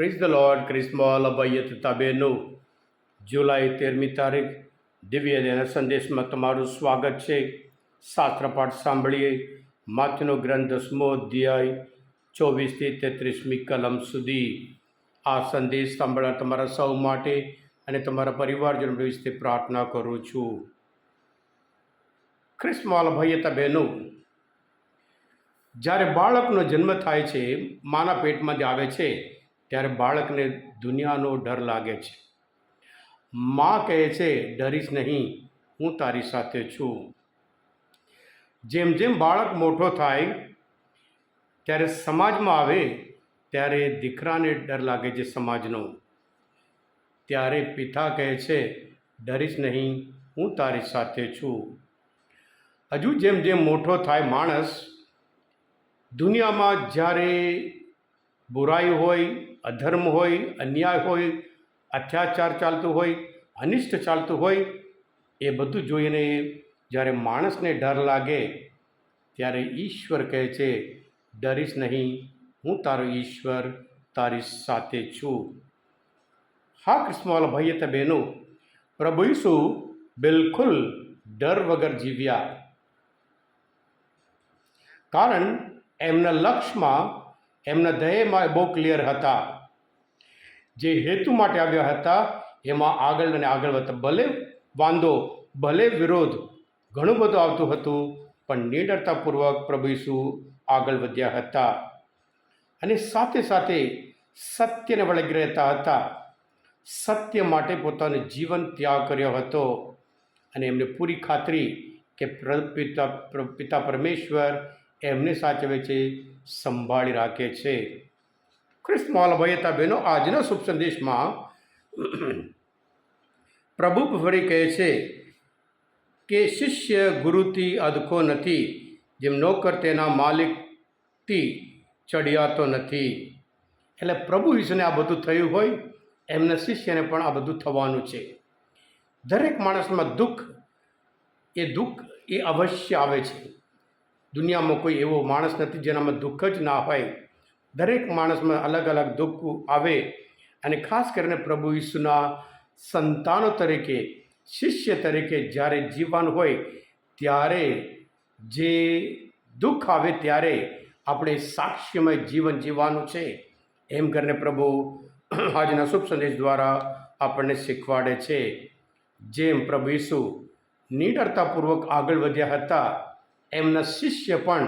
Praise the Lord. ક્રિસ્મોલ અભય તથા બહેનો, જુલાઈ 13મી તારીખ દિવ્ય ધ્યાન સંદેશમાં તમારું સ્વાગત છે. શાસ્ત્રપાઠ સાંભળીએ. માથ્યુનો ગ્રંથ 10મો અધ્યાય 24થી 33મી કલમ સુધી. આ સંદેશ સાંભળવા તમારા સૌ માટે અને તમારા પરિવારજનો વિશે પ્રાર્થના કરું છું. ક્રિસ્મોલ અભય તથા બહેનો, જ્યારે બાળકનો જન્મ થાય છે, માના પેટમાંથી આવે છે, ત્યારે બાળકને દુનિયાનો ડર લાગે છે. માં કહે છે, ડરીશ નહીં, હું તારી સાથે છું. જેમ જેમ બાળક મોટો થાય ત્યારે સમાજમાં આવે ત્યારે દીકરાને ડર લાગે છે સમાજનો. ત્યારે પિતા કહે છે, ડરીશ નહીં, હું તારી સાથે છું. હજુ જેમ જેમ મોટો થાય માણસ, દુનિયામાં જ્યારે બુરાઈ હોય, અધર્મ હોય, અન્યાય હોય, અત્યાચાર ચાલતું હોય, અનિષ્ટ ચાલતું હોય, એ બધું જોઈને જ્યારે માણસને ડર લાગે ત્યારે ઈશ્વર કહે છે, ડરીશ નહીં, હું તારો ઈશ્વર તારી સાથે છું. હા ક્રિસ્મોલ ભાઈ તે બહેનો, પ્રભુ ઈસુ બિલકુલ ડર વગર જીવ્યા. કારણ એમના લક્ષ્યમાં, એમના ધ્યેયમાં બહુ ક્લિયર હતા. જે હેતુ માટે આવ્યા હતા એમાં આગળ અને આગળ વધતા. ભલે વાંધો, ભલે વિરોધ ઘણું બધું આવતું હતું, પણ નિડરતાપૂર્વક પ્રભુ ઈસુ આગળ વધ્યા હતા. અને સાથે સાથે સત્યને વળગી રહેતા હતા. સત્ય માટે પોતાનું જીવન ત્યાગ કર્યો હતો. અને એમને પૂરી ખાતરી કે પિતા પરમેશ્વર એમને સાચવે છે, સંભાળી રાખે છે. ક્રિસ્મોલ ભાઈતા બહેનો, આજના શુભ સંદેશમાં પ્રભુ ફરી કહે છે કે શિષ્ય ગુરુથી અદખો નથી, જેમ નોકર તેના માલિકથી ચડિયાતો નથી. એટલે પ્રભુ ઈસુને આ બધું થયું હોય, એમના શિષ્યને પણ આ બધું થવાનું છે. દરેક માણસમાં દુઃખ એ અવશ્ય આવે છે. દુનિયામાં કોઈ એવો માણસ નથી જેનામાં દુઃખ જ ના હોય. દરેક માણસમાં અલગ અલગ દુઃખ આવે. અને ખાસ કરીને પ્રભુ ઈસુના સંતાનો તરીકે, શિષ્ય તરીકે જ્યારે જીવવાનું હોય ત્યારે જે દુઃખ આવે ત્યારે આપણે સાક્ષ્યમય જીવન જીવવાનું છે. એમ કરીને પ્રભુ આજના શુભ સંદેશ દ્વારા આપણને શીખવાડે છે. જેમ પ્રભુ ઈસુ નિડરતાપૂર્વક આગળ વધ્યા હતા, એમના શિષ્ય પણ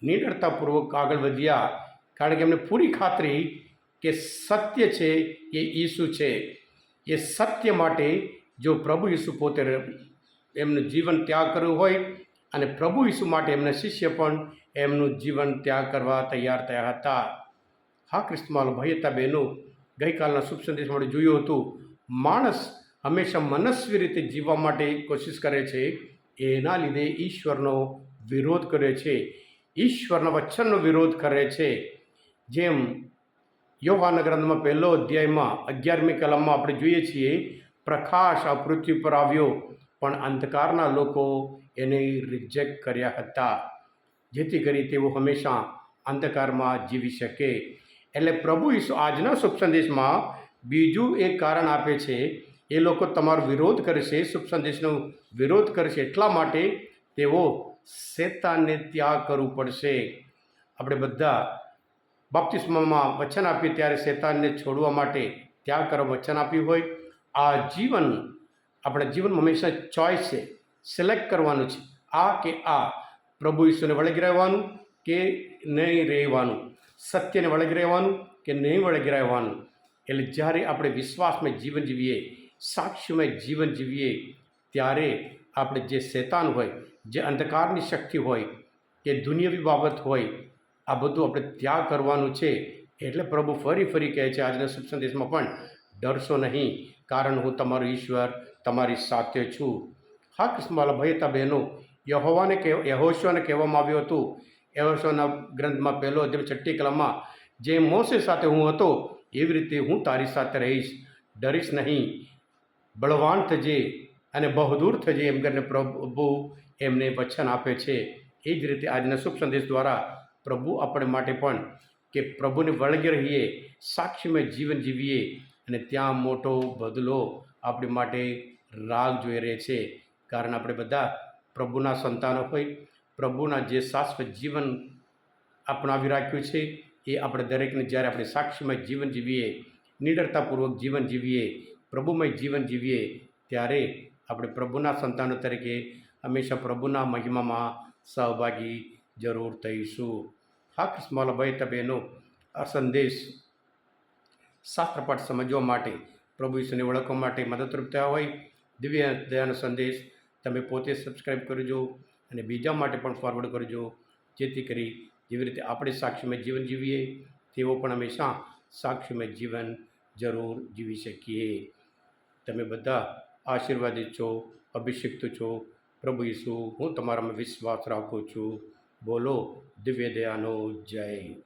નિડરતાપૂર્વક આગળ વધ્યા. કારણ કે એમને પૂરી ખાતરી કે સત્ય છે એ ઈસુ છે. એ સત્ય માટે જો પ્રભુ ઈસુ પોતે એમનું જીવન ત્યાગ કર્યું હોય, અને પ્રભુ ઈસુ માટે એમના શિષ્ય પણ એમનું જીવન ત્યાગ કરવા તૈયાર થયા હતા. હા ક્રિસ્મોલ ભાઈ હતા બહેનો, ગઈકાલના શુભ સંદેશમાં આપણે જોયું હતું, માણસ હંમેશા મનસ્વી રીતે જીવવા માટે કોશિશ કરે છે. એના લીધે ઈશ્વરનો વિરોધ કરે છે, ઈશ્વરના વચનનો વિરોધ કરે છે. જેમ યોહાનના ગ્રંથમાં 1 અધ્યાયમાં 11મી કલમમાં આપણે જોઈએ છીએ, પ્રકાશ આ પૃથ્વી પર આવ્યો, પણ અંધકારના લોકો એને રિજેક્ટ કર્યા હતા, જેથી કરી તેઓ હંમેશા અંધકારમાં જીવી શકે. એટલે પ્રભુ ઈસુ આજના શુભ સંદેશમાં બીજું એક કારણ આપે છે. એ લોકો તમારો વિરોધ કરશે, શુભ શેષનો વિરોધ કરશે, એટલા માટે તેઓ શેતાનને ત્યાગ કરવું પડશે. આપણે બધા બાપ્તિસ્મામાં વચન આપીએ ત્યારે શેતાનને છોડવા માટે ત્યાગ કરવા વચન આપ્યું હોય. આ જીવન, આપણા જીવનમાં હંમેશા ચોઈસ છે, સિલેક્ટ કરવાનું છે, આ કે આ. પ્રભુ ઈસુને વળગી રહેવાનું કે નહીં રહેવાનું, સત્યને વળગી રહેવાનું કે નહીં વળગી રહેવાનું. એટલે જ્યારે આપણે વિશ્વાસમાં જીવન જીવીએ, સાક્ષ્યમય જીવન જીવીએ, ત્યારે આપણે જે શેતાન હોય, જે અંધકારની શક્તિ હોય, કે દુનિયાવી બાબત હોય, આ બધું આપણે ત્યાગ કરવાનું છે. એટલે પ્રભુ ફરી ફરી કહે છે આજના શુભ સંદેશમાં પણ, ડરશો નહીં, કારણ હું તમારો ઈશ્વર તમારી સાથે છું. હા ક્રિસ્મોલ ભાઈ હતા બહેનો, યહોશુઆને કહેવામાં આવ્યું હતું, યહોશુઆના ગ્રંથમાં 1 અધ્યાય 6ઠી કલમમાં, જે મોસે સાથે હું હતો એવી રીતે હું તારી સાથે રહીશ, ડરીશ નહીં, બળવાન થજે અને બહાદુર થજે. એમ કરીને પ્રભુ એમને વચન આપે છે. એ જ રીતે આજના શુભ સંદેશ દ્વારા પ્રભુ આપણે માટે પણ કે પ્રભુને વળગી રહીએ, સાક્ષીમય જીવન જીવીએ અને ત્યાં મોટો બદલો આપણી માટે રાહ જોઈ રહે છે. કારણ આપણે બધા પ્રભુના સંતાનો હોય, પ્રભુના જે શાશ્વત જીવન અપનાવી રાખ્યું છે એ આપણે દરેકને જ્યારે આપણે સાક્ષીમય જીવન જીવીએ, નિડરતાપૂર્વક જીવન જીવીએ, પ્રભુમય જીવન જીવીએ, ત્યારે આપણે પ્રભુના સંતાનો તરીકે હંમેશા પ્રભુના મહિમામાં સહભાગી જરૂર થઈશું. હા કિસ્માલાભાઈ તબેનો આ સંદેશ શાસ્ત્રપાઠ સમજવા માટે, પ્રભુ ઈસુને ઓળખવા માટે મદદરૂપ થયા હોય, દિવ્ય દયાનો સંદેશ તમે પોતે સબસ્ક્રાઈબ કરજો અને બીજા માટે પણ ફોરવર્ડ કરજો, જેથી કરી જેવી રીતે આપણે સાક્ષીમય જીવન જીવીએ તેઓ પણ હંમેશા સાક્ષીમય જીવન જરૂર જીવી શકીએ. તમે બધા આશીર્વાદિત છો, અભિષિક્ત છો. પ્રભુ ઈસુ, હું તમારામાં વિશ્વાસ રાખું છું. બોલો દિવ્ય દયાનો જય.